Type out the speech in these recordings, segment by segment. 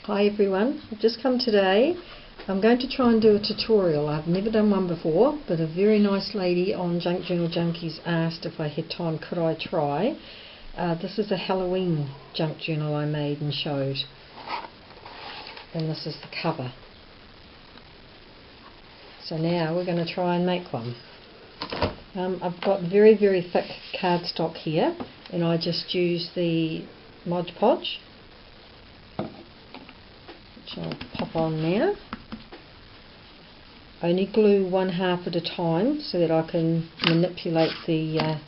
Hi everyone, I've just come today. I'm going to try and do a tutorial. I've never done one before, but a very nice lady on Junk Journal Junkies asked if I had time could I try. This is a Halloween junk journal I made and showed, and this is the cover. So now we're going to try and make one. I've got very thick cardstock here, and I just use the Mod Podge, which I'll pop on now. I only glue one half at a time so that I can manipulate the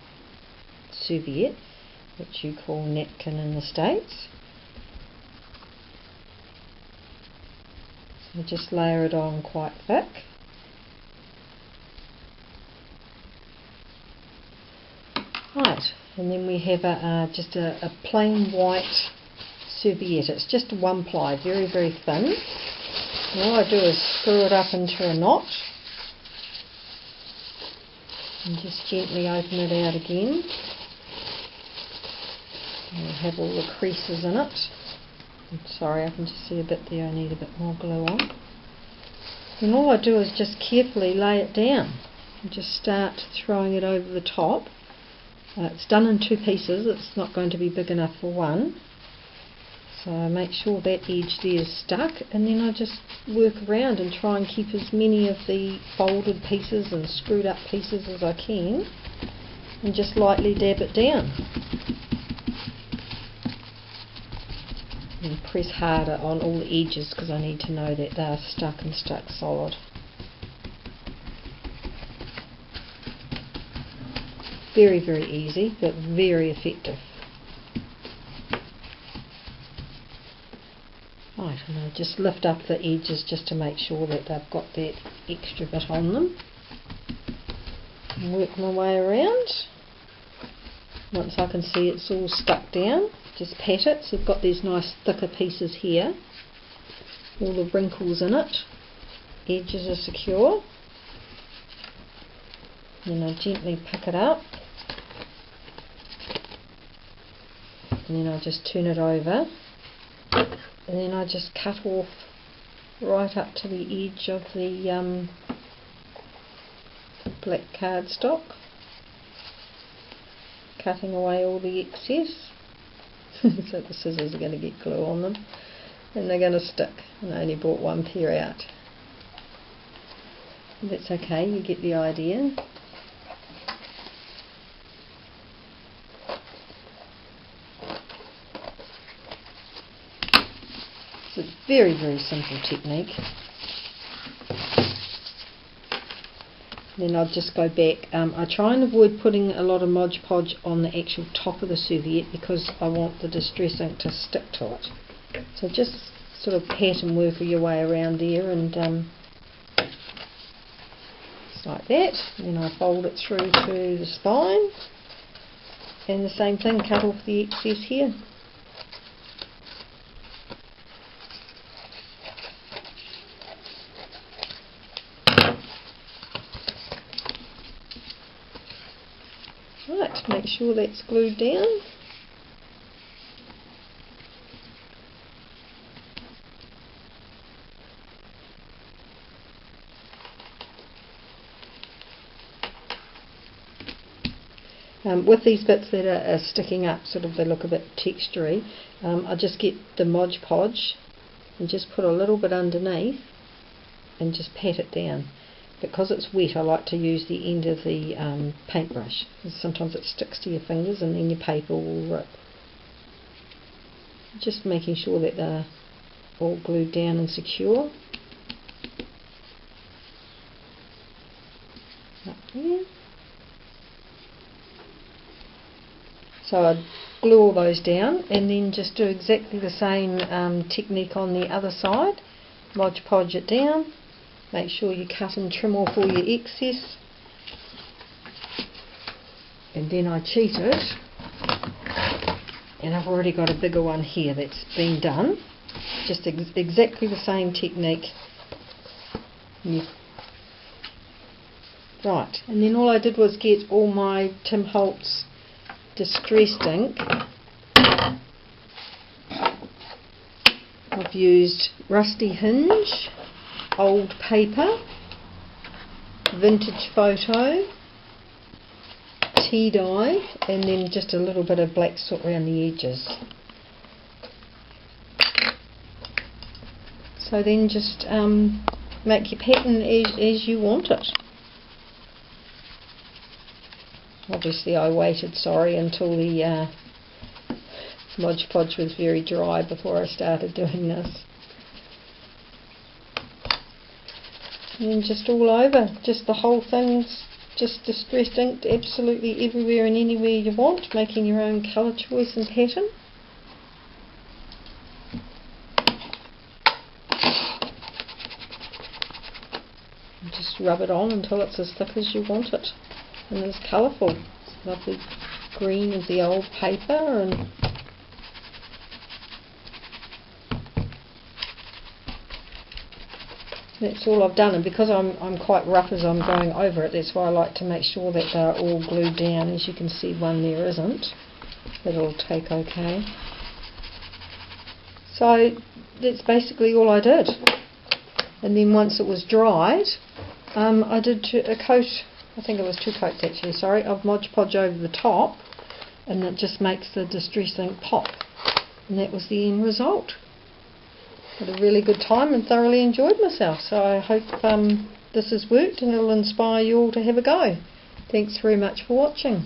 serviette, which you call napkin in the States. So just layer it on quite thick. Right, and then we have just a plain white serviette. It's just one ply, very thin. And all I do is screw it up into a knot and just gently open it out again. And have all the creases in it. I'm sorry, I can just see a bit there. I need a bit more glue on. And all I do is just carefully lay it down and just start throwing it over the top. It's done in two pieces. It's not going to be big enough for one. So I make sure that edge there is stuck, and then I just work around and try and keep as many of the folded pieces and screwed up pieces as I can, and just lightly dab it down. And press harder on all the edges because I need to know that they are stuck and stuck solid. Very easy, but very effective. Right, and I'll just lift up the edges just to make sure that they've got that extra bit on them. And work my way around. Once I can see it's all stuck down, just pat it so you've got these nice thicker pieces here. All the wrinkles in it. Edges are secure. Then I gently pick it up. And then I just turn it over. And then I just cut off right up to the edge of the black cardstock, cutting away all the excess. So the scissors are going to get glue on them and they're going to stick, and I only brought one pair out. That's okay, you get the idea. It's a very simple technique. Then I'll just go back. I try and avoid putting a lot of Mod Podge on the actual top of the serviette because I want the distress ink to stick to it. So just sort of pat and work your way around there, and just like that. Then I fold it through to the spine, and the same thing, cut off the excess here. Right, make sure that's glued down. With these bits that are sticking up, sort of they look a bit textury, I just get the Mod Podge and just put a little bit underneath and just pat it down. Because it's wet, I like to use the end of the paintbrush. Sometimes it sticks to your fingers and then your paper will rip. Just making sure that they're all glued down and secure. Up there. So I glue all those down and then just do exactly the same technique on the other side. Mod Podge it down. Make sure you cut and trim off all your excess, and then I cheat it, and I've already got a bigger one here that's been done. Just exactly the same technique. Right, and then all I did was get all my Tim Holtz distressed ink I've used rusty hinge, old paper, vintage photo, tea dye, and then just a little bit of black soot around the edges. So then just make your pattern as you want it. Obviously I waited, until the Mod Podge was very dry before I started doing this. And then just all over, just the whole thing's just distressed inked absolutely everywhere and anywhere you want, making your own colour choice and pattern. And just rub it on until it's as thick as you want it and as colourful. It's lovely green of the old paper, and that's all I've done. And because I'm quite rough as I'm going over it, that's why I like to make sure that they're all glued down. As you can see, one there isn't. That'll take okay. So that's basically all I did. And then once it was dried, I did a coat, I think it was 2 coats actually, of Mod Podge over the top, and it just makes the distress ink pop. And that was the end result. Had a really good time and thoroughly enjoyed myself, so I hope this has worked and it'll inspire you all to have a go. Thanks very much for watching.